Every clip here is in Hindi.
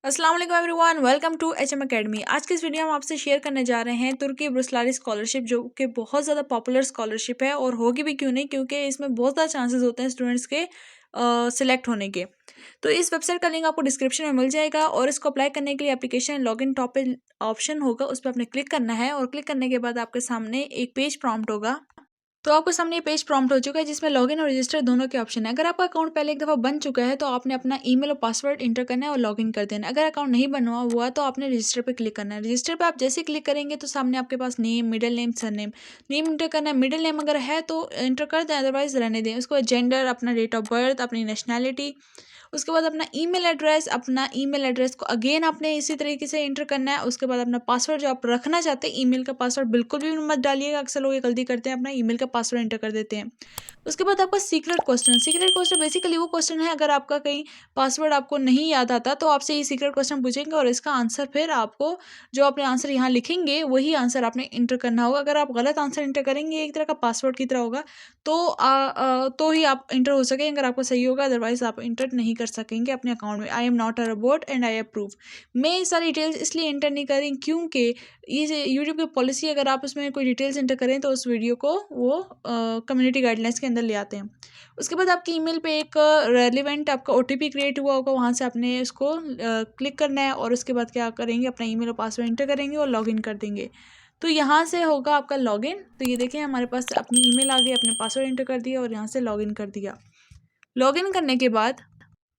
अस्सलाम वालेकुम everyone, welcome to HM academy. आज की इस वीडियो में हम आपसे शेयर करने जा रहे हैं तुर्की ब्रुसलारी स्कॉलरशिप, जो कि बहुत ज़्यादा पॉपुलर स्कॉलरशिप है और होगी भी क्यों नहीं, क्योंकि इसमें बहुत ज़्यादा चांसेस होते हैं स्टूडेंट्स के सिलेक्ट होने के। तो इस वेबसाइट का लिंक आपको डिस्क्रिप्शन में मिल जाएगा और इसको अप्लाई करने के लिए एप्लीकेशन लॉगिन टॉप पे ऑप्शन होगा, उस पर आपने क्लिक करना है और क्लिक करने के बाद आपके सामने एक पेज प्रॉम्प्ट होगा। तो आपके सामने ये पेज प्रॉम्प्ट हो चुका है जिसमें लॉगिन और रजिस्टर दोनों के ऑप्शन है। अगर आपका अकाउंट पहले एक दफ़ा बन चुका है तो आपने अपना ईमेल और पासवर्ड इंटर करना है और लॉगिन कर देना है। अगर अकाउंट नहीं बनवा हुआ तो आपने रजिस्टर पे क्लिक करना है। रजिस्टर पे आप जैसे ही क्लिक करेंगे तो सामने आपके पास name, middle name, surname. Name enter करना है, मिडिल नेम अगर है तो इंटर कर दें, अदरवाइज रहने दें। उसके बाद जेंडर, अपना डेट ऑफ बर्थ, अपनी नेशनैलिटी, उसके बाद अपना ईमेल एड्रेस को अगेन आपने इसी तरीके से एंटर करना है। उसके बाद अपना पासवर्ड जो आप रखना चाहते हैं, ईमेल का पासवर्ड बिल्कुल भी मत डालिएगा। अक्सर लोग ये गलती करते हैं, अपना ईमेल का पासवर्ड एंटर कर देते हैं। उसके बाद आपका सीक्रेट क्वेश्चन बेसिकली वो क्वेश्चन है, अगर आपका कहीं पासवर्ड आपको नहीं याद आता तो आपसे ये सीक्रेट क्वेश्चन पूछेंगे और इसका आंसर फिर आपको, जो अपने आंसर यहाँ लिखेंगे वही आंसर आपने इंटर करना होगा। अगर आप गलत आंसर इंटर करेंगे, एक तरह का पासवर्ड की तरह होगा, तो ही आप इंटर हो सकेंगे। अगर आपका सही होगा, अदरवाइज आप इंटर नहीं कर सकेंगे अपने अकाउंट में। I am not a robot and I approve. मैं ये सारी डिटेल्स इसलिए इंटर नहीं कर रही क्योंकि ये यूट्यूब की पॉलिसी, अगर आप उसमें कोई डिटेल्स इंटर करें तो उस वीडियो को वो कम्युनिटी गाइडलाइंस के अंदर ले आते हैं। उसके बाद आपकी ईमेल पे एक रेलिवेंट आपका ओटीपी क्रिएट हुआ होगा, वहाँ से आपने उसको क्लिक करना है और उसके बाद क्या करेंगे, अपना ईमेल और पासवर्ड इंटर करेंगे और लॉगिन कर देंगे। तो यहाँ से होगा आपका लॉगिन। तो ये देखिए हमारे पास अपनी ईमेल आ गई, अपने पासवर्ड इंटर कर दिया और यहाँ से लॉगिन कर दिया। लॉगिन करने के बाद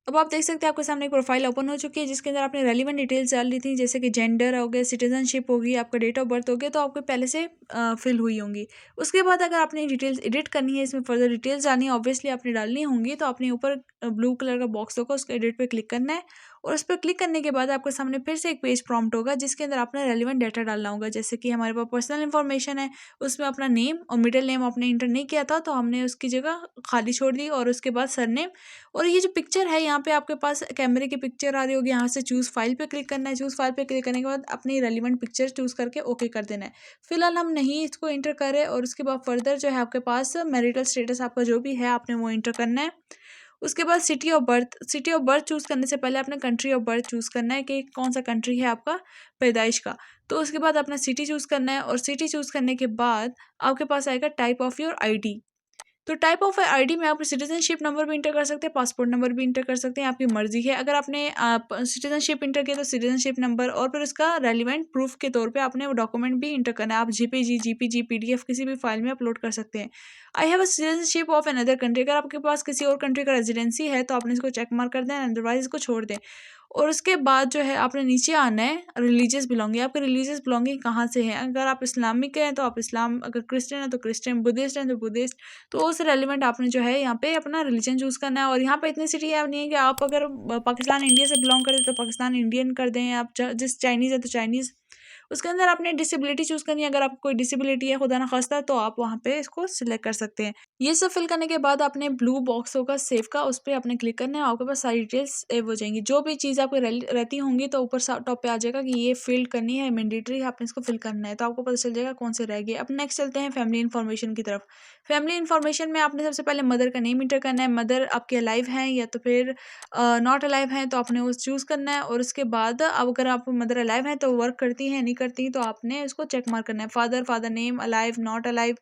अब आप देख सकते हैं आपके सामने एक प्रोफाइल ओपन हो चुकी है जिसके अंदर आपने रेलिवेंट डिटेल्स डाल दी थी, जैसे कि जेंडर हो गया, सिटीजनशिप होगी, आपका डेट ऑफ बर्थ हो गया, तो आपको पहले से फिल हुई होंगी। उसके बाद अगर आपने डिटेल्स एडिट करनी है, इसमें फर्दर डिटेल्स डालनी है, ऑब्वियसली आपने डालनी होंगी, तो आपने ऊपर ब्लू कलर का बॉक्स होगा, उसके एडिट पे क्लिक करना है और उस पर क्लिक करने के बाद आपके सामने फिर से एक पेज प्रॉम्प्ट होगा जिसके अंदर आपने रेलिवेंट डाटा डालना होगा। जैसे कि हमारे पास पर्सनल इन्फॉर्मेशन है, उसमें अपना नेम और मिडिल नेम आपने इंटर नहीं किया था तो हमने उसकी जगह खाली छोड़ दी, और उसके बाद सरनेम। और ये जो पिक्चर है, यहाँ पे आपके पास कैमरे की पिक्चर आ रही होगी, यहाँ से चूज़ फाइल पे क्लिक करना है। चूज़ फाइल पे क्लिक करने के बाद अपनी रेलिवेंट पिक्चर चूज़ करके ओके कर देना है। फिलहाल हम नहीं इसको इंटर करें और उसके बाद फर्दर जो है आपके पास मैरिटल स्टेटस आपका जो भी है आपने वो इंटर करना है। उसके बाद सिटी ऑफ बर्थ चूज़ करने से पहले आपने कंट्री ऑफ बर्थ चूज़ करना है कि कौन सा कंट्री है आपका पैदाइश का। तो उसके बाद अपना सिटी चूज़ करना है और सिटी चूज़ करने के बाद आपके पास आएगा टाइप ऑफ योर आईडी। तो टाइप ऑफ आईडी में आप सिटीजनशिप नंबर भी इंटर कर सकते हैं, पासपोर्ट नंबर भी इंटर कर सकते हैं, आपकी मर्जी है। अगर आपने सिटीजनशिप इंटर किया तो सिटीजनशिप नंबर और फिर उसका रेलिवेंट प्रूफ के तौर पे आपने वो डॉक्यूमेंट भी इंटर करना है। आप जीपीजी पीडीएफ किसी भी फाइल में अपलोड कर सकते हैं। आई have a citizenship of another country, अगर आपके पास किसी और कंट्री का रेजिडेंसी है तो आपने इसको चेक मार्क कर दें, अदरवाइज इसको छोड़ दें। और उसके बाद जो है आपने नीचे आना है रिलीजियस बिलोंगिंग। आपकी रिलीजियस बिलोंगिंग कहाँ से है, अगर आप इस्लामिक हैं तो आप इस्लाम, अगर क्रिश्चियन है तो क्रिश्चियन, बुद्धिस्ट हैं तो बुद्धिस्ट। तो उससे रेलिवेंट आपने जो है यहाँ पे अपना रिलीजन चूज़ करना है। और यहाँ पे इतनी सिटी है नहीं है कि आप अगर पाकिस्तान इंडिया से बिलोंग करते तो पाकिस्तान इंडियन कर दें, आप जिस चाइनीज़ है तो चाइनीज़। उसके अंदर आपने डिसेबिलिटी चूज़ करनी है, अगर आपको कोई डिसेबिलिटी है खुदा ना खास्ता तो आप वहाँ पे इसको सिलेक्ट कर सकते हैं। ये सब फिल करने के बाद आपने ब्लू बॉक्स होगा सेव का, उस पर आपने क्लिक करना है, आपके पास सारी डिटेल्स सेव हो जाएंगी। जो भी चीज़ आपको रहती होंगी तो ऊपर टॉप पे आ जाएगा कि ये फिल करनी है, मैंडेटरी है, आपने इसको फिल करना है, तो आपको पता चल जाएगा कौन से रह गए। अब नेक्स्ट चलते हैं फैमिली इन्फॉर्मेशन की तरफ। फैमिली इन्फॉर्मेशन में आपने सबसे पहले मदर का नेम इंटर करना है। मदर आपके अलाइव हैं या तो फिर नॉट अलाइव हैं, तो आपने वो चूज़ करना है। और उसके बाद अब अगर आप मदर अलाइव हैं तो वर्क करती हैं नहीं करती, तो आपने उसको चेक मार्क करना है। Father name alive, not alive.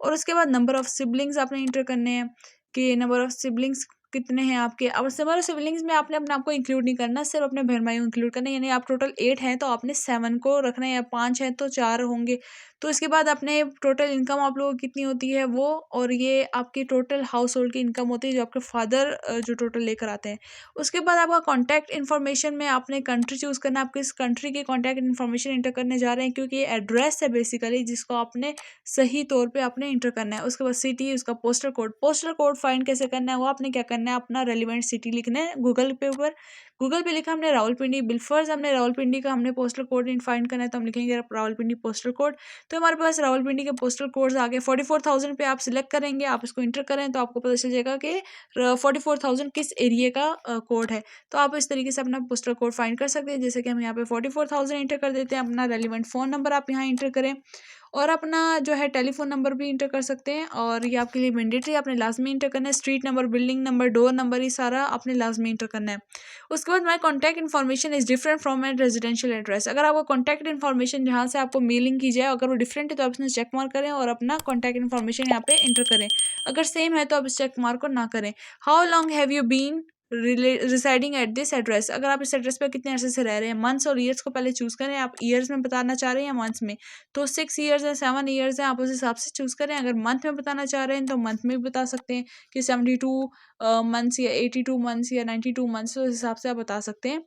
और उसके बाद नंबर ऑफ सिबलिंग्स आपने इंटर करने हैं कि नंबर ऑफ सिबलिंग्स कितने हैं आपके। अब नंबर ऑफ सिबलिंग्स में आपने अपने आप को इंक्लूड नहीं करना, सिर्फ अपने बहन भाई को इंक्लूड करना है। यानी आप टोटल 8 हैं तो आपने 7 को रखना है, या 5 हैं तो 4 होंगे। तो इसके बाद अपने टोटल इनकम आप लोगों की कितनी होती है वो, और ये आपकी टोटल हाउस होल्ड की इनकम होती है जो आपके फादर जो टोटल लेकर आते हैं। उसके बाद आपका कॉन्टैक्ट इन्फॉर्मेशन में आपने कंट्री चूज़ करना है, आप किस कंट्री की कॉन्टैक्ट इन्फॉर्मेशन इंटर करने जा रहे हैं, क्योंकि ये एड्रेस है बेसिकली जिसको आपने सही तौर पे आपने इंटर करना है। उसके बाद सिटी, उसका पोस्टल कोड फाइंड कैसे करना है, वो आपने क्या करना है, अपना रेलिवेंट सिटी लिखना है गूगल पे ऊपर। गूगल पे लिखा हमने रावलपिंडी, बिलफर्ज हमने रावलपिंडी का हमने पोस्टल कोड फाइंड करना है, तो हम लिखेंगे रावलपिंडी पोस्टल कोड। तो हमारे पास रावलपिंडी के पोस्टल कोड्स आ गए। 44,000 पे आप सिलेक्ट करेंगे, आप इसको इंटर करें तो आपको पता चल जाएगा कि 44,000 किस एरिया का कोड है। तो आप इस तरीके से अपना पोस्टल कोड फाइंड कर सकते हैं। जैसे कि हम यहाँ पे 44,000 इंटर कर देते हैं, अपना रेलिवेंट फ़ोन नंबर आप यहाँ इंटर करें और अपना जो है टेलीफोन नंबर भी इंटर कर सकते हैं। और ये आपके लिए मैंडेटरी, आपने लाजमी इंटर करना है। Street number, building number, door number, ये सारा आपने लाजमी इंटर करना है। उसके बाद माई contact information is different from my residential address. अगर आपको कॉन्टैक्ट इन्फॉर्मेशन जहाँ से आपको मेलिंग की जाए अगर वो डिफरेंट है तो आप इसमें चेक मार्क करें और अपना कॉन्टैक्ट इन्फॉर्मेशन यहाँ पे इंटर करें। अगर सेम है तो आप इस चेक मार्क को ना करें। How long have you been residing at this address. अगर आप इस एड्रेस पर कितने अरसे से रह रहे हैं, मंथ्स और ईयर्स को पहले चूज करें। आप ईयर्स में बताना चाह रहे हैं या मंथ्स में, तो 6 ईयर्स है 7 ईयर्स है, आप उस हिसाब से चूज करें। अगर मंथ में बताना चाह रहे हैं तो मंथ में भी बता सकते हैं कि 72 मंथ्स या 82 मंथ्स या 92 मंथ्स, तो उस हिसाब से आप बता सकते हैं।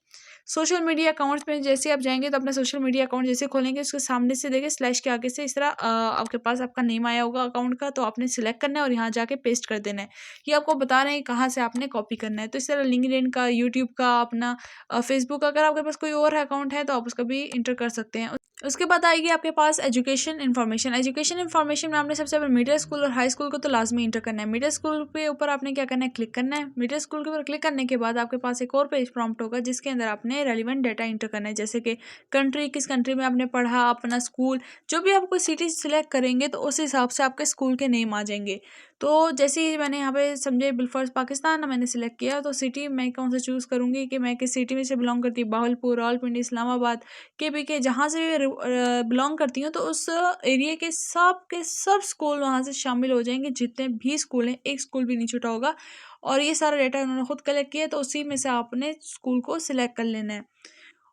सोशल मीडिया अकाउंट्स में जैसे आप जाएंगे तो अपना सोशल मीडिया अकाउंट जैसे खोलेंगे उसके सामने से देखिए स्लैश के आगे से इस तरह आपके पास आपका नेम आया होगा अकाउंट का, तो आपने सिलेक्ट करना है और यहाँ जाके पेस्ट कर देना है। ये आपको बता रहे हैं कहाँ से आपने कॉपी करना है। तो इस तरह लिंक्डइन का, यूट्यूब का, अपना फेसबुक का, अगर आपके पास कोई और अकाउंट है तो आप उसका भी इंटर कर सकते हैं। उसके बाद आएगी आपके पास एजुकेशन इन्फॉर्मेशन। एजुकेशन इन्फॉर्मेशन में आपने सबसे पहले मिडिल स्कूल और हाई स्कूल को तो लाजमी इंटर करना है। मिडिल स्कूल के ऊपर आपने क्या करना है, क्लिक करना है। मिडिल स्कूल के ऊपर क्लिक करने के बाद आपके पास एक और पेज प्रॉम्प्ट होगा जिसके अंदर आपने रेलिवेंट डाटा इंटर करना है, जैसे कि कंट्री, किस कंट्री में आपने पढ़ा, अपना स्कूल, जो भी आप कोई सिटी सिलेक्ट करेंगे तो उस हिसाब से आपके स्कूल के नेम आ जाएंगे। तो जैसे ही मैंने यहाँ पे समझे बिलफर्स्ट पाकिस्तान मैंने सिलेक्ट किया, तो सिटी मैं कौन सा चूज़ करूँगी कि मैं किस सिटी में से बिलोंग करती हूँ, बहावलपुर, रावलपिंडी, इस्लामाबाद, के जहाँ से बिलोंग करती हूँ, तो उस एरिया के सब स्कूल वहाँ से शामिल हो जाएंगे। जितने भी स्कूल हैं एक स्कूल भी नहीं छूटा होगा। और ये सारा डाटा उन्होंने खुद कलेक्ट किया, तो उसी में से आपने स्कूल को सिलेक्ट कर लेना है।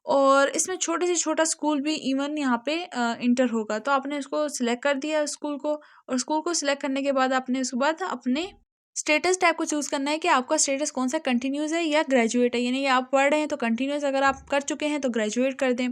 और इसमें छोटे से छोटा स्कूल भी इवन यहाँ पे इंटर होगा, तो आपने उसको सिलेक्ट कर दिया स्कूल को। और स्कूल को सिलेक्ट करने के बाद आपने उसके बाद अपने स्टेटस टाइप को चूज़ करना है कि आपका स्टेटस कौन सा कंटिन्यूस है या ग्रेजुएट है, यानी कि आप पढ़ रहे हैं तो कंटिन्यूस, अगर आप कर चुके हैं तो ग्रेजुएट कर दें।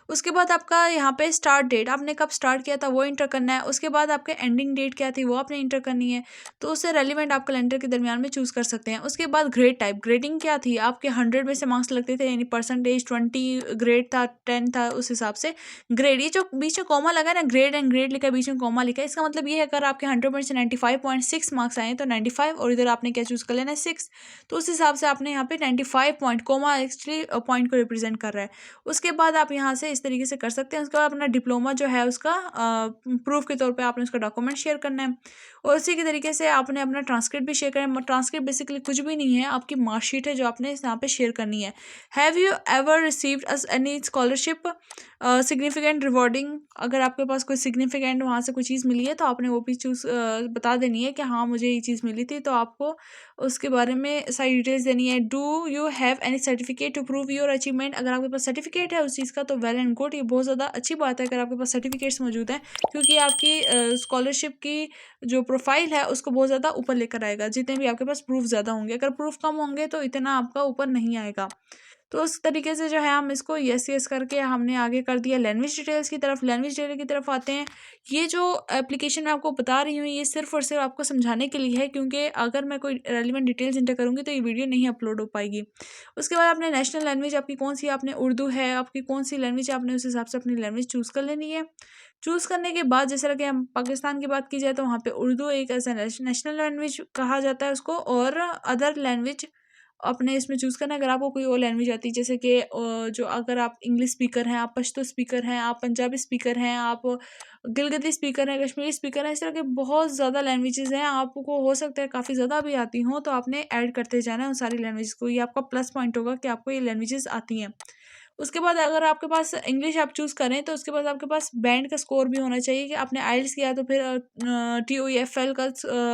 उसके बाद आपका यहाँ पे स्टार्ट डेट, आपने कब स्टार्ट किया था वो इंटर करना है। उसके बाद आपके एंडिंग डेट क्या थी वो आपने इंटर करनी है, तो उससे रेलिवेंट आप कैलेंडर के दरमियान में चूज़ कर सकते हैं। उसके बाद ग्रेड टाइप, ग्रेडिंग क्या थी, आपके 100 में से मार्क्स लगते थे, यानी परसेंटेज 20 ग्रेड था, 10 था, उस हिसाब से ग्रेड। ये जो बीच में कॉमा लगा है ना, ग्रेड एंड ग्रेड लिखा है, बीच में कॉमा लिखा है, इसका मतलब ये है अगर आपके 100 में से 95.6 मार्क्स आए तो 95 और इधर आपने क्या चूज़ कर लेना है 6, तो उस हिसाब से आपने यहाँ पे 95 पॉइंट, कॉमा एक्चुअली पॉइंट को रिप्रेजेंट कर रहा है। उसके बाद आप यहाँ से इस तरीके से कर सकते हैं। उसके बाद अपना डिप्लोमा जो है उसका प्रूफ के तौर पे आपने उसका डॉक्यूमेंट शेयर करना है। और उसी के तरीके से आपने अपना ट्रांसक्रिप्ट भी शेयर करना है। ट्रांसक्रिप्ट बेसिकली कुछ भी नहीं है, आपकी मार्कशीट है जो आपने यहाँ पे शेयर करनी है। Have you ever received any scholarship significant rewarding, अगर आपके पास कोई सिग्निफिकेंट वहाँ से कोई चीज़ मिली है तो आपने वो भी चूज़ बता देनी है कि हाँ मुझे ये चीज़ मिली थी, तो आपको उसके बारे में सारी डिटेल्स देनी है। Do you have any certificate to prove your achievement, अगर आपके पास सर्टिफिकेट है उस चीज़ का तो वेल एंड गुड, ये बहुत ज़्यादा अच्छी बात है अगर आपके पास सर्टिफिकेट्स मौजूद हैं, क्योंकि आपकी स्कॉलरशिप की जो प्रोफाइल है उसको बहुत ज़्यादा ऊपर लेकर आएगा। जितने भी आपके पास प्रूफ ज़्यादा होंगे, अगर प्रूफ कम होंगे तो इतना आपका ऊपर नहीं आएगा। तो उस तरीके से जो है हम इसको यस यस करके हमने आगे कर दिया लैंग्वेज डिटेल्स की तरफ। लैंग्वेज डिटेल की तरफ आते हैं। ये जो एप्लीकेशन मैं आपको बता रही हूँ ये सिर्फ और सिर्फ आपको समझाने के लिए है, क्योंकि अगर मैं कोई रेलिवेंट डिटेल्स इंटर करूँगी तो ये वीडियो नहीं अपलोड हो पाएगी। उसके बाद आपने नेशनल लैंग्वेज आपकी कौन सी, आपने उर्दू है, आपकी कौन सी लैंग्वेज, आपने उस हिसाब से अपनी लैंग्वेज चूज़ कर लेनी है। चूज़ करने के बाद जैसे कि हम पाकिस्तान की बात की जाए तो वहाँ पे उर्दू एक एज ए नेशनल लैंग्वेज कहा जाता है उसको, और अदर लैंग्वेज अपने इसमें चूज़ करना है। अगर आपको कोई और लैंग्वेज आती है जैसे कि जो अगर आप इंग्लिश स्पीकर हैं, आप पश्तो स्पीकर हैं, आप पंजाबी स्पीकर हैं, आप गिलगिती स्पीकर हैं, कश्मीरी स्पीकर हैं, इस तरह के बहुत ज़्यादा लैंग्वेजेस हैं, आपको हो सकता है काफ़ी ज़्यादा भी आती हों, तो आपने ऐड करते जाना है उन सारी लैंग्वेज को। ये आपका प्लस पॉइंट होगा कि आपको ये लैंग्वेजेस आती हैं। उसके बाद अगर आपके पास इंग्लिश आप चूज़ करें तो उसके बाद आपके पास बैंड का स्कोर भी होना चाहिए कि आपने आइल्स किया तो फिर TOEFL का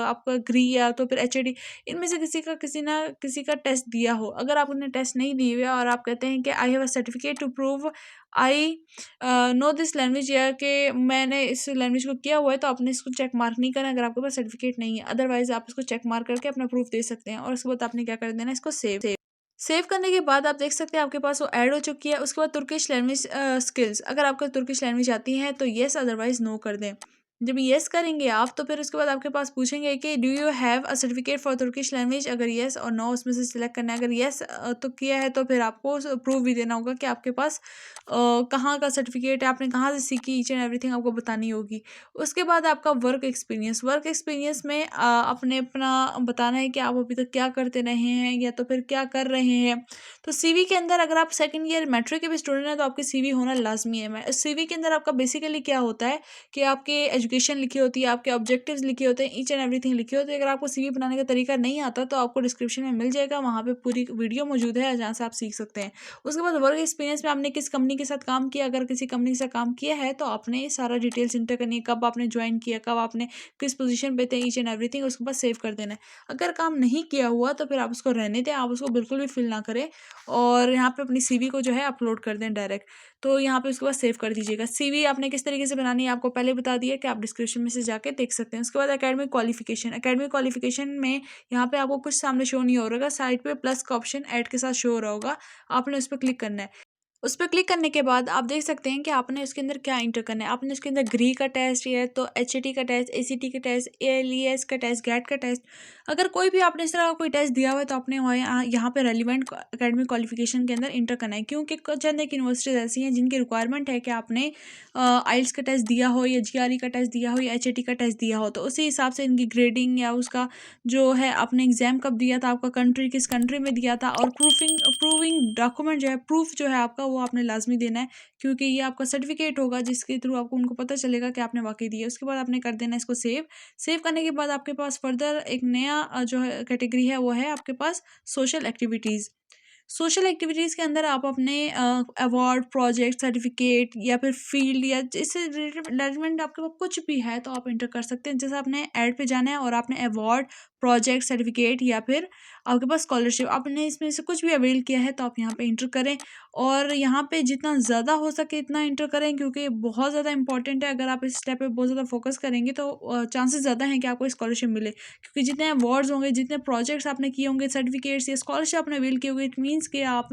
आपका ग्री या तो फिर HAT, इनमें से किसी का टेस्ट दिया हो। अगर आपने टेस्ट नहीं दिए हुए और आप कहते हैं कि I have a certificate to prove I know this language, या कि मैंने इस लैंग्वेज को किया हुआ है, तो आपने इसको चेक मार्क नहीं करना अगर आपके पास सर्टिफिकेट नहीं है। अदरवाइज आप इसको चेक मार्क करके अपना प्रूफ दे सकते हैं। और उसके बाद आपने क्या कर देना, इसको सेव करने के बाद आप देख सकते हैं आपके पास वो ऐड हो चुकी है। उसके बाद तुर्किश लैंग्वेज स्किल्स, अगर आपको तुर्किश लैंग्वेज आती है तो येस, अदरवाइज नो कर दें। जब येस करेंगे आप तो फिर उसके बाद आपके पास पूछेंगे कि do you have a certificate for Turkish language, अगर येस और नो उसमें से सिलेक्ट करना है। अगर येस तो किया है तो फिर आपको प्रूफ भी देना होगा कि आपके पास कहाँ का सर्टिफिकेट है, आपने कहाँ से सीखी, ईच एंड एवरीथिंग आपको बतानी होगी। उसके बाद आपका वर्क एक्सपीरियंस में आपने अपना बताना है कि आप अभी तक क्या करते रहे हैं या तो फिर क्या कर रहे हैं। तो CV के अंदर अगर आप सेकंड ईयर मैट्रिक के भी स्टूडेंट हैं तो आपकी CV होना लाजमी है। CV के अंदर आपका बेसिकली क्या होता है कि आपके एजुकेशन लिखी होती है, आपके ऑब्जेक्टिव्स लिखे होते हैं, ईच एंड एवरीथिंग लिखी होती है। अगर आपको सीवी बनाने का तरीका नहीं आता तो आपको डिस्क्रिप्शन में मिल जाएगा, वहाँ पे पूरी वीडियो मौजूद है जहाँ से आप सीख सकते हैं। उसके बाद वर्क एक्सपीरियंस में आपने किस कंपनी के साथ काम किया, अगर किसी कंपनी के साथ काम किया है तो आपने सारा डिटेल्स इंटर करनी है, कब आपने ज्वाइन किया, कब आपने किस पोजीशन पे थे, ईच एंड एवरीथिंग उसके बाद सेव कर देना है। अगर काम नहीं किया हुआ तो फिर आप उसको रहने दें, आप उसको बिल्कुल भी फिल ना करें और यहाँ पे अपनी सीवी को जो है अपलोड कर दें डायरेक्ट। तो यहाँ पे उसके बाद सेव कर दीजिएगा। सीवी आपने किस तरीके से बनानी है आपको पहले बता दिया कि आप डिस्क्रिप्शन में से जाके देख सकते हैं। उसके बाद एकेडमिक क्वालिफिकेशन, एकेडमिक क्वालिफिकेशन में यहाँ पे आपको कुछ सामने शो नहीं हो रहा, साइड पे प्लस का ऑप्शन ऐड के साथ शो हो रहा होगा, आपने उस पर क्लिक करना है। उस पर क्लिक करने के बाद आप देख सकते हैं कि आपने उसके अंदर क्या इंटर करना है। आपने उसके अंदर ग्री का टेस्ट या तो एचएटी का टेस्ट, एसीटी का टेस्ट, एएलईएस का टेस्ट, गैट का टेस्ट, अगर कोई भी आपने इस तरह का कोई टेस्ट दिया हुआ है तो आपने वहाँ यहाँ पे रेलिवेंट एकेडमिक क्वालिफिकेशन के अंदर इंटर करना है। क्योंकि कुछ चंद एक यूनिवर्सिटीज ऐसी हैं जिनकी रिक्वायरमेंट है कि आपने आइल्स का टेस्ट दिया हो या जीआरई का टेस्ट दिया हो या एचएटी का टेस्ट दिया हो, तो उसी हिसाब से इनकी ग्रेडिंग या उसका जो है आपने एग्जाम कब दिया था, आपका कंट्री किस कंट्री में दिया था, और प्रूविंग डॉक्यूमेंट जो है, प्रूफ जो है आपका वो आपने लाजमी देना है, क्योंकि ये आपका सर्टिफिकेट होगा जिसके थ्रू आपको उनको पता चलेगा कि आपने वाकई दिया। उसके बाद आपने कर देना है इसको सेव। सेव करने के बाद आपके पास फर्दर एक नया जो है कैटेगरी है वो है आपके पास सोशल एक्टिविटीज़। सोशल एक्टिविटीज़ के अंदर आप अपने अवार्ड, प्रोजेक्ट, सर्टिफिकेट या फिर फील्ड या इससे रिलेटेड आपके पास कुछ भी है तो आप इंटर कर सकते हैं। जैसे आपने ऐड पे जाना है और आपने अवार्ड, प्रोजेक्ट, सर्टिफिकेट या फिर आपके पास स्कॉलरशिप, आपने इसमें से कुछ भी अवेल किया है तो आप यहाँ पे इंटर करें। और यहाँ पे जितना ज़्यादा हो सके इतना इंटर करें, क्योंकि बहुत ज़्यादा इंपॉर्टेंट है। अगर आप इस स्टेप पे बहुत ज़्यादा फोकस करेंगे तो चांसेस ज़्यादा हैं कि आपको स्कॉलरशिप मिले, क्योंकि जितने अवार्ड्स होंगे, जितने प्रोजेक्ट्स आपने किए होंगे, सर्टिफिकेट्स या स्कॉलरशिप आपने अवेल किए होंगे, इट मीन्स कि आप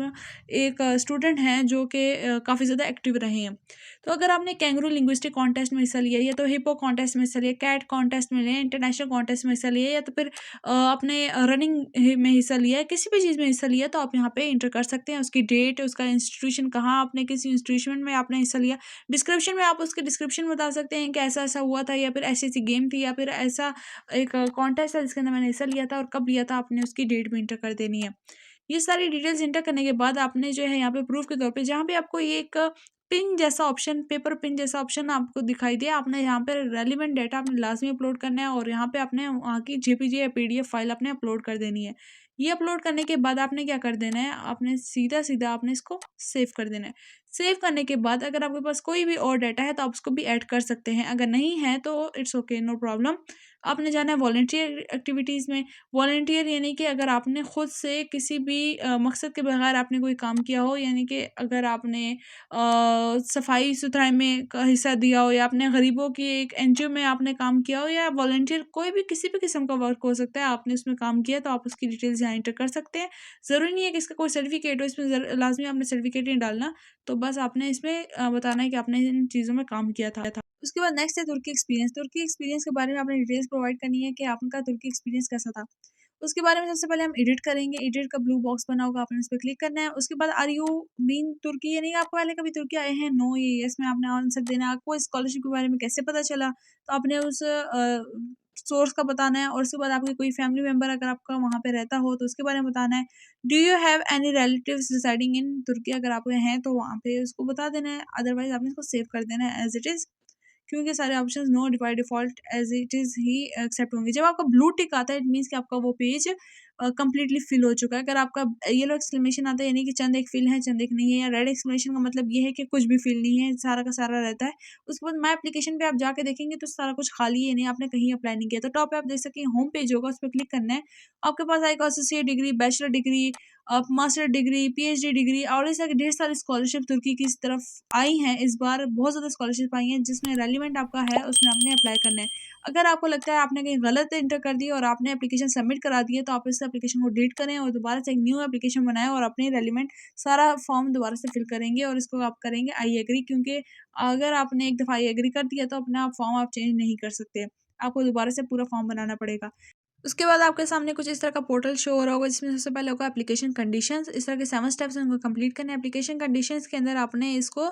एक स्टूडेंट हैं जो कि काफ़ी ज़्यादा एक्टिव रहे हैं। तो अगर आपने कैंगरू लिंग्विस्टिक कॉन्टेस्ट में हिस्सा लिया, या तो हिप्पो कॉन्टेस्ट में हिस्सा लिया, कैट कॉन्टेस्ट में लिया, इंटरनेशनल कॉन्टेस्ट में हिस्सा लिया, या तो फिर आपने रनिंग में हिस्सा लिया है, किसी भी चीज़ में हिस्सा लिया तो आप यहाँ पे इंटर कर सकते हैं। उसकी डेट, उसका इंस्टीट्यूशन, कहाँ आपने किसी इंस्टीट्यूशन में आपने हिस्सा लिया, डिस्क्रिप्शन में आप उसके डिस्क्रिप्शन बता सकते हैं कि ऐसा ऐसा हुआ था, या फिर ऐसी ऐसी गेम थी, या फिर ऐसा एक कॉन्टेस्ट है जिसके अंदर मैंने हिस्सा लिया था और कब लिया था, आपने उसकी डेट भी इंटर कर देनी है। ये सारी डिटेल्स इंटर करने के बाद आपने जो है यहाँ पे प्रूफ के तौर पे जहाँ पे आपको ये एक पिन जैसा ऑप्शन, पेपर पिन जैसा ऑप्शन आपको दिखाई दिया, आपने यहाँ पे रेलिवेंट डाटा आपने लाजमी अपलोड करना है और यहाँ पे आपने वहाँ की जेपीजी या पीडीएफ फाइल आपने अपलोड कर देनी है। ये अपलोड करने के बाद आपने क्या कर देना है, आपने सीधा सीधा आपने इसको सेव कर देना है। सेव करने के बाद अगर आपके पास कोई भी और डाटा है तो आप उसको भी ऐड कर सकते हैं, अगर नहीं है तो इट्स ओके, नो प्रॉब्लम। आपने जाना है वॉलंटियर एक्टिविटीज़ में। वॉलंटियर यानी कि अगर आपने खुद से किसी भी मकसद के बगैर आपने कोई काम किया हो, यानी कि अगर आपने सफाई सुथराई में का हिस्सा दिया हो, या आपने गरीबों की एक एनजीओ में आपने काम किया हो, या वॉलंटियर कोई भी किसी भी किस्म का वर्क हो सकता है, आपने उसमें काम किया तो आप उसकी डिटेल्स यहाँ एंटर कर सकते हैं। ज़रूरी नहीं है कि इसका कोई सर्टिफिकेट हो, इसमें लाजमी आपने सर्टिफिकेट नहीं डालना, तो बस आपने इसमें बताना है कि आपने इन चीज़ों में काम किया था। उसके बाद नेक्स्ट है तुर्की एक्सपीरियंस। तुर्की एक्सपीरियंस के बारे में आपने डिटेल्स प्रोवाइड करनी है कि आपका तुर्की एक्सपीरियंस कैसा था। उसके बारे में सबसे पहले हम एडिट करेंगे। एडिट का ब्लू बॉक्स बना होगा, आपने उस पर क्लिक करना है। उसके बाद आर यू मीन तुर्की, यानी आप पहले कभी तुर्की आए हैं, नो ये यस में आपने आंसर देना है। आपको स्कॉलरशिप के बारे में कैसे पता चला, तो आपने उस सोर्स का बताना है। और उसके बाद आपके कोई फैमिली मेम्बर अगर आपका वहाँ पे रहता हो तो उसके बारे में बताना है। Do you have any relatives residing in Turkey, अगर आपके हैं तो वहाँ पे उसको बता देना है, अदरवाइज आपने इसको सेव कर देना है एज इट इज़, क्योंकि सारे options no by default as it is ही एक्सेप्ट होंगे। जब आपका ब्लू टिक आता है इट मीन्स कि आपका वो पेज कंप्लीटली फिल हो चुका है। अगर आपका येलो एक्सक्लेमेशन आता है यानी कि चंद एक फिल है, चंद एक नहीं है, या रेड एक्सक्लेमेशन का मतलब ये है कि कुछ भी फिल नहीं है, सारा का सारा रहता है। उसके बाद माई एप्लीकेशन पे आप जाके देखेंगे तो सारा कुछ खाली है, नहीं आपने कहीं अप्लाई नहीं किया। तो टॉप पे आप देख सकते हैं होम पेज होगा, उस पर क्लिक करना है। आपके पास आएगा एसोसिएट डिग्री, बैचलर डिग्री, आप मास्टर डिग्री, पीएचडी डिग्री, और ऐसे ढेर सारी स्कॉलरशिप तुर्की की इस तरफ आई हैं। इस बार बहुत ज़्यादा स्कॉलरशिप आई हैं, जिसमें रेलिवेंट आपका है उसमें आपने अप्लाई करना है। अगर आपको लगता है आपने कहीं गलत एंटर कर दी और आपने एप्लीकेशन सबमिट करा दी है तो आप इस एप्लीकेशन को डिलीट करें और दोबारा से एक न्यू एप्लीकेशन बनाएं और अपनी रेलिवेंट सारा फॉर्म दोबारा से फिल करेंगे और इसको आप करेंगे आई एग्री, क्योंकि अगर आपने एक दफ़ा आई एग्री कर दिया तो अपना फॉर्म आप चेंज नहीं कर सकते, आपको दोबारा से पूरा फॉर्म बनाना पड़ेगा। उसके बाद आपके सामने कुछ इस तरह का पोर्टल शो हो रहा होगा, जिसमें सबसे पहले होगा एप्लीकेशन कंडीशंस। इस तरह के 7 स्टेप्स हैं, उनको कंप्लीट करना है। एप्लीकेशन कंडीशंस के अंदर आपने इसको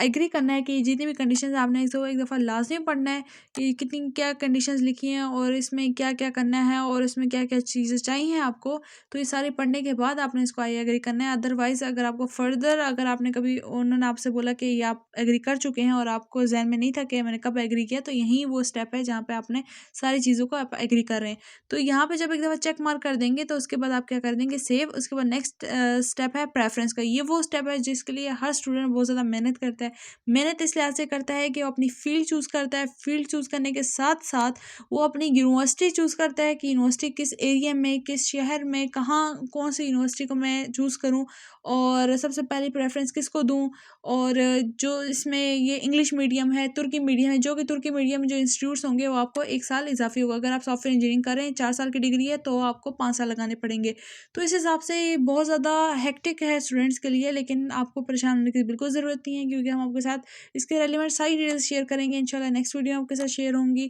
एग्री करना है कि जितनी भी कंडीशंस आपने इसको एक दफ़ा लाज़मी पढ़ना है कि कितनी क्या कंडीशंस लिखी हैं और इसमें क्या-क्या करना है और इसमें क्या-क्या चीज़ें चाहिए आपको। तो ये सारी पढ़ने के बाद आपने इसको आई एग्री करना है। अदरवाइज़ अगर आपको फर्दर अगर आपने कभी उन्होंने आपसे बोला कि ये आप एग्री कर चुके हैं और आपको ज़हन में नहीं था कि मैंने कब एग्री किया, तो यही वो स्टेप है जहाँ पे आपने सारी चीज़ों को आप एग्री कर रहे हैं। तो यहाँ पे जब एक दफ़ा चेक मार्क कर देंगे तो उसके बाद आप क्या कर देंगे सेव। उसके बाद नेक्स्ट स्टेप है प्रेफ़रेंस का। ये वो स्टेप है जिसके लिए हर स्टूडेंट बहुत ज़्यादा मेहनत करता है। मेहनत इस लिहाज़ से करता है कि वो अपनी फ़ील्ड चूज़ करता है। फ़ील्ड चूज़ करने के साथ-साथ वो अपनी यूनिवर्सिटी चूज़ करता है कि यूनिवर्सिटी किस एरिया में, किस शहर में, कहाँ कौन-सी यूनिवर्सिटी को मैं चूज़ करूँ और सबसे पहली प्रेफ़रेंस किसको दूँ। और जो इसमें ये इंग्लिश मीडियम है, तुर्की मीडियम है, जो कि तुर्की मीडियम में जो इंस्टीट्यूट्स होंगे वो आपको 1 साल इज़ाफ़ी होगा। अगर आप सॉफ्टवेयर इंजीनियरिंग कर रहे हैं, 4 साल की डिग्री है तो आपको 5 साल लगाने पड़ेंगे। तो इस हिसाब से ये बहुत ज़्यादा हेक्टिक है स्टूडेंट्स के लिए, लेकिन आपको परेशान होने की बिल्कुल ज़रूरत नहीं है, क्योंकि हम आपके साथ इसके रेलेवेंट सारी डिटेल्स शेयर करेंगे। इंशाल्लाह नेक्स्ट वीडियो आपके साथ शेयर होंगी।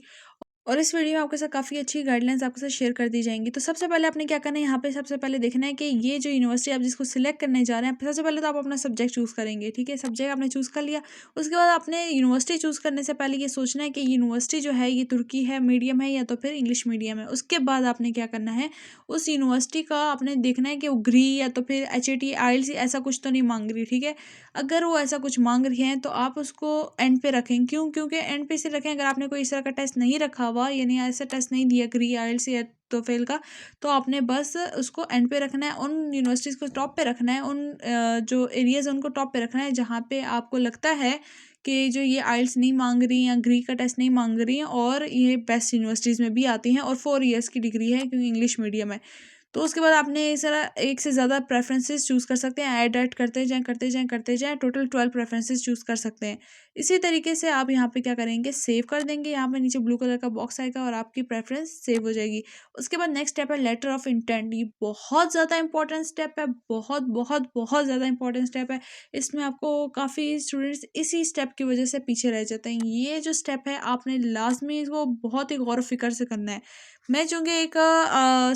और इस वीडियो में आपके साथ काफ़ी अच्छी गाइडलाइंस आपके साथ शेयर कर दी जाएँगी। तो सबसे पहले आपने क्या करना है, यहाँ पे सबसे पहले देखना है कि ये जो यूनिवर्सिटी आप जिसको सिलेक्ट करने जा रहे हैं, सबसे पहले तो आप अपना सब्जेक्ट चूज़ करेंगे, ठीक है? सब्जेक्ट आपने चूज़ कर लिया, उसके बाद आपने यूनिवर्सिटी चूज़ करने से पहले ये सोचना है कि यूनिवर्सिटी जो है ये तुर्की है, मीडियम है या तो फिर इंग्लिश मीडियम है। उसके बाद आपने क्या करना है, उस यूनिवर्सिटी का आपने देखना है कि वो ग्री या तो फिर एचएटी, आईएलटीएस ऐसा कुछ तो नहीं माँग रही, ठीक है? अगर वो ऐसा कुछ माँग रही हैं तो आप उसको एंड पे रखें। क्यों? क्योंकि एंड पे इसलिए रखें, अगर आपने कोई इस तरह का टेस्ट नहीं रखा हुआ यानी ऐसा टेस्ट नहीं दिया ग्री, आइल्स या टोफेल का, तो आपने बस उसको एंड पे रखना है। उन यूनिवर्सिटीज़ को टॉप पे रखना है, उन जो एरियाज़ हैं उनको टॉप पे रखना है जहाँ पे आपको लगता है कि जो ये आइल्स नहीं माँग रही या ग्री का टेस्ट नहीं माँग रही हैं और ये बेस्ट यूनिवर्सिटीज़ में भी आती हैं और 4 ईयर्स की डिग्री है क्योंकि इंग्लिश मीडियम है। तो उसके बाद आपने इस तरह एक से ज़्यादा प्रेफ़रेंसेस चूज़ कर सकते हैं, ऐड-ऐड करते जाएँ, करते जाएँ, करते जाएँ, टोटल 12 प्रेफ़रेंसेस चूज़ कर सकते हैं। इसी तरीके से आप यहाँ पे क्या करेंगे, सेव कर देंगे, यहाँ पे नीचे ब्लू कलर का बॉक्स आएगा और आपकी प्रेफ़रेंस सेव हो जाएगी। उसके बाद नेक्स्ट स्टेप है लेटर ऑफ इंटेंट। ये बहुत ज़्यादा इंपॉर्टेंट स्टेप है, बहुत, बहुत, बहुत ज़्यादा इंपॉर्टेंट स्टेप है। इसमें आपको काफ़ी स्टूडेंट्स इसी स्टेप की वजह से पीछे रह जाते हैं। ये जो स्टेप है आपने लाज़मी इसको बहुत ही गौर व फ़िक्र से करना है। मैं चूँकि एक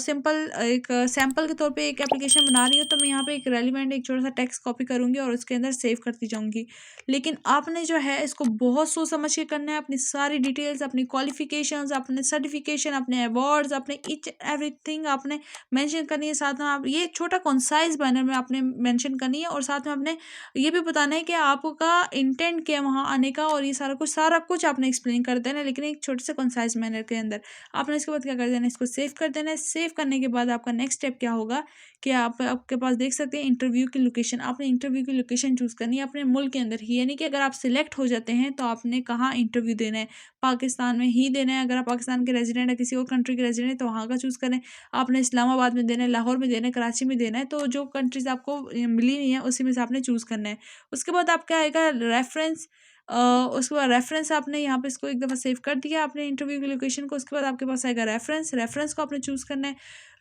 सिंपल एक सैंपल के तौर पे एक एप्लीकेशन बना रही हूँ, तो मैं यहाँ पे एक रेलेवेंट एक छोटा-सा टेक्स्ट कॉपी करूँगी और उसके अंदर सेव करती जाऊँगी। लेकिन आपने जो है इसको बहुत सोच समझ के करना है, अपनी सारी डिटेल्स, अपनी क्वालिफ़िकेशंस, अपने सर्टिफ़िकेशन, अपने अवार्ड्स, अपने ईच एवरीथिंग आपने मेंशन करनी है। साथ में आप ये छोटा कंसाइज़ मैनर में आपने मेंशन करनी है और साथ में आपने ये भी बताना है कि आपका इंटेंट क्या है वहाँ आने का, और ये सारा कुछ आपने एक्सप्लेन कर देना है, लेकिन एक छोटे से कंसाइज़ मैनर के अंदर। आपने इसके बाद क्या कर देना है, इसको सेव कर देना है। सेव करने के बाद आपका नेक्स्ट स्टेप क्या होगा कि आप आपके पास देख सकते हैं इंटरव्यू की लोकेशन। आपने इंटरव्यू की लोकेशन चूज़ करनी है अपने मुल्क के अंदर ही, यानी कि अगर आप सिलेक्ट हो जाते हैं तो आपने कहाँ इंटरव्यू देना है, पाकिस्तान में ही देना है। अगर आप पाकिस्तान के रेजिडेंट है, किसी और कंट्री के रेजिडेंट है तो वहाँ का चूज़ करें। आपने इस्लामाबाद में देना है, लाहौर में देना है, कराची में देना है, तो जो कंट्रीज़ आपको मिली नहीं है उसी में से आपने चूज़ करना है। उसके बाद आपका आएगा रेफरेंस। उसके बाद रेफ़रेंस आपने यहाँ पे इसको एक दफ़ा सेव कर दिया आपने इंटरव्यू की लोकेशन को। उसके बाद आपके पास आएगा रेफ़रेंस। रेफ़रेंस को आपने चूज़ करना है।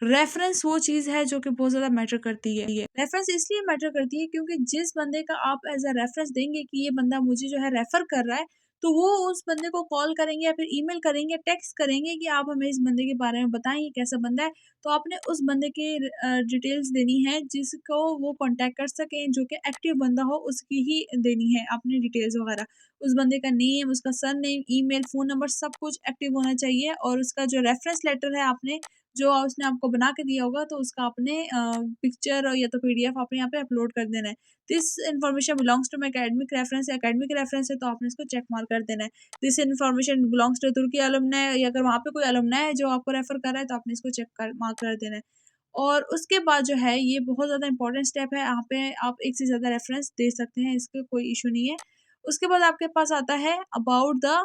रेफ़रेंस वो चीज़ है जो कि बहुत ज़्यादा मैटर करती है। रेफ़रेंस इसलिए मैटर करती है क्योंकि जिस बंदे का आप एज़ अ रेफ़रेंस देंगे कि ये बंदा मुझे जो है रेफ़र कर रहा है, तो वो उस बंदे को कॉल करेंगे या फिर ईमेल करेंगे, टेक्स्ट करेंगे कि आप हमें इस बंदे के बारे में बताएँ, ये कैसा बंदा है। तो आपने उस बंदे की डिटेल्स देनी है जिसको वो कॉन्टैक्ट कर सकें, जो कि एक्टिव बंदा हो उसकी ही देनी है आपने डिटेल्स वग़ैरह। उस बंदे का नेम, उसका सरनेम, ईमेल, फ़ोन नंबर सब कुछ एक्टिव होना चाहिए, और उसका जो रेफ़रेंस लेटर है आपने जो उसने आपको बना के दिया होगा तो उसका आपने पिक्चर या तो पीडीएफ आपने यहाँ पे अपलोड कर देना है। This information belongs to my academic reference, academic reference है तो आपने इसको चेक मार्क कर देना है। This information belongs to Turkiye alumni, या अगर वहाँ पे कोई अलुमनाई है जो आपको रेफ़र कर रहा है तो आपने इसको चेक कर मार्क कर देना है। और उसके बाद जो है ये बहुत ज़्यादा इंपॉर्टेंट स्टेप है, यहाँ पे आप एक से ज़्यादा रेफ़रेंस दे सकते हैं, इसका कोई इश्यू नहीं है। उसके बाद आपके पास आता है about the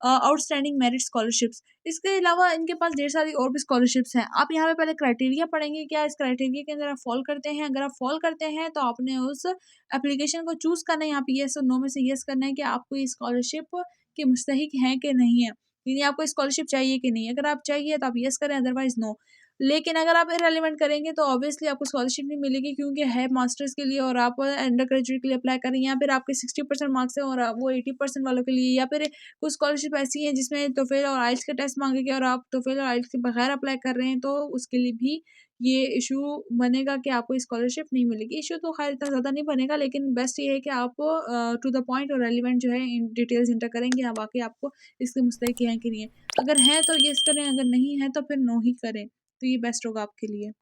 outstanding merit scholarships. इसके अलावा इनके पास ढेर सारी और भी स्कॉलरशिप्स हैं। आप यहाँ पे पहले क्राइटेरिया पढ़ेंगे, क्या इस क्राइटेरिया के अंदर आप फ़ॉल करते हैं। अगर आप फ़ॉल करते हैं तो आपने उस एप्लीकेशन को चूज़ करना है, यहाँ पे येस और नो में से येस करना है कि आपको ये स्कॉलरशिप के मुस्तहिक हैं कि नहीं है, यानी आपको स्कॉलरशिप चाहिए कि नहीं है। अगर आप चाहिए तो आप येस करें, अदरवाइज़ नो। लेकिन अगर आप इररिलेवेंट करेंगे तो ऑब्वियसली आपको स्कॉलरशिप नहीं मिलेगी, क्योंकि है मास्टर्स के लिए और आप अंडर ग्रेजुएट के लिए अप्लाई करें, या फिर आपके 60% मार्क्स हैं और वो 80% वालों के लिए, या फिर कुछ स्कॉलरशिप ऐसी है जिसमें टोफेल और आइल्स के टेस्ट मांगेंगे और आप टोफेल और आइल्स के बगैर अप्लाई कर रहे हैं, तो उसके लिए भी ये इशू बनेगा कि आपको स्कॉलरशिप नहीं मिलेगी। इशू तो खैर इतना ज़्यादा नहीं बनेगा, लेकिन बेस्ट ये है कि आप टू द पॉइंट और रेलिवेंट जो है इन डिटेल्स इंटर करेंगे, हाँ वाकई आपको इसके मुस्तहिक हैं कि नहीं है। अगर हैं तो येस करें, अगर नहीं है तो फिर नो ही करें, तो ये बेस्ट होगा आपके लिए।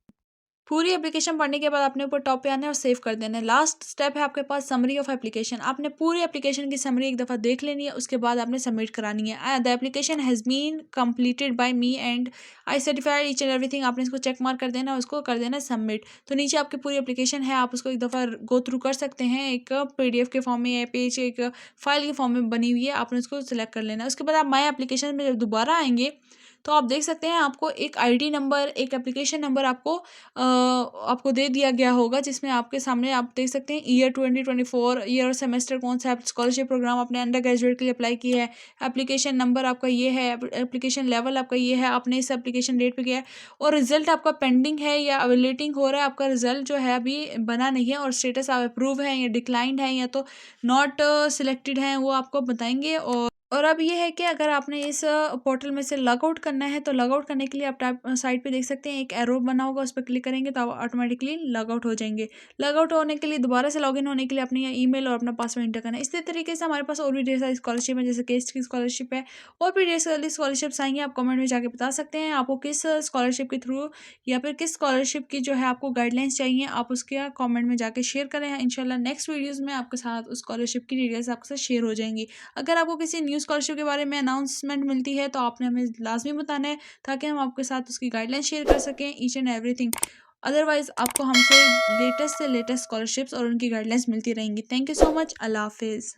पूरी एप्लीकेशन पढ़ने के बाद आपने ऊपर टॉप पे आना है और सेव कर देना है। लास्ट स्टेप है आपके पास समरी ऑफ एप्लीकेशन। आपने पूरी एप्लीकेशन की समरी एक दफ़ा देख लेनी है, उसके बाद आपने सबमिट करानी है। The application has been completed by me and I certified each and everything. आपने इसको चेक मार्क कर देना है, उसको कर देना सबमिट। तो नीचे आपकी पूरी एप्लीकेशन है, आप उसको एक दफ़ा गो थ्रू कर सकते हैं। एक PDF के फॉर्म में या पेज एक फाइल के फॉर्म में बनी हुई है, आपने उसको सिलेक्ट कर लेना है। उसके बाद आप माई एप्लीकेशन में जब दोबारा आएंगे तो आप देख सकते हैं आपको एक ID नंबर, एक एप्लीकेशन नंबर आपको दे दिया गया होगा, जिसमें आपके सामने आप देख सकते हैं ईयर 2024, ईयर और सेमेस्टर कौन सा है, स्कॉलरशिप प्रोग्राम आपने अंडर ग्रेजुएट के लिए अप्लाई किया है, एप्लीकेशन नंबर आपका ये है, एप्लीकेशन लेवल आपका ये है, आपने इस एप्लीकेशन डेट पे किया है, और रिजल्ट आपका पेंडिंग है या अवेलेटिंग हो रहा है, आपका रिजल्ट जो है अभी बना नहीं है, और स्टेटस आप अप्रूव है या डिक्लाइंड है या तो नॉट सिलेक्टेड है, वो आपको बताएंगे। और अब ये है कि अगर आपने इस पोर्टल में से लॉग आउट करना है, तो लॉग आउट करने के लिए आप टैब साइड पे देख सकते हैं एक एरो बना होगा, उस पर क्लिक करेंगे तो आप ऑटोमेटिकली लॉग आउट हो जाएंगे। लॉग आउट होने के लिए दोबारा से लॉगिन होने के लिए अपनी ईमेल और अपना पासवर्ड एंटर करना है। इसी तरीके से हमारे पास और भी ढेर सारी स्कॉलरशिप है, जैसे केस्ट की स्कॉलरशिप है, और भी ढेर सारी स्कॉलरशिप्स आएंगी। आप कमेंट में जाके बता सकते हैं आपको किस स्कॉलरशिप के थ्रू या फिर किस स्कॉलरशिप की जो है आपको गाइडलाइंस चाहिए, आप उसके कॉमेंट में जाके शेयर करें। इंशाल्लाह नेक्स्ट वीडियोज़ में आपके साथ उस स्कॉलरशिप की डिटेल्स आपके साथ शेयर हो जाएंगी। अगर आपको किसी न्यू स्कॉलरशिप के बारे में अनाउंसमेंट मिलती है तो आपने हमें लाजमी बताना है, ताकि हम आपके साथ उसकी गाइडलाइन शेयर कर सकें, ईच एंड एवरीथिंग। अदरवाइज आपको हमसे लेटेस्ट से लेटेस्ट स्कॉलरशिप्स और उनकी गाइडलाइंस मिलती रहेंगी। Thank you so much. अल्लाह हाफिज़।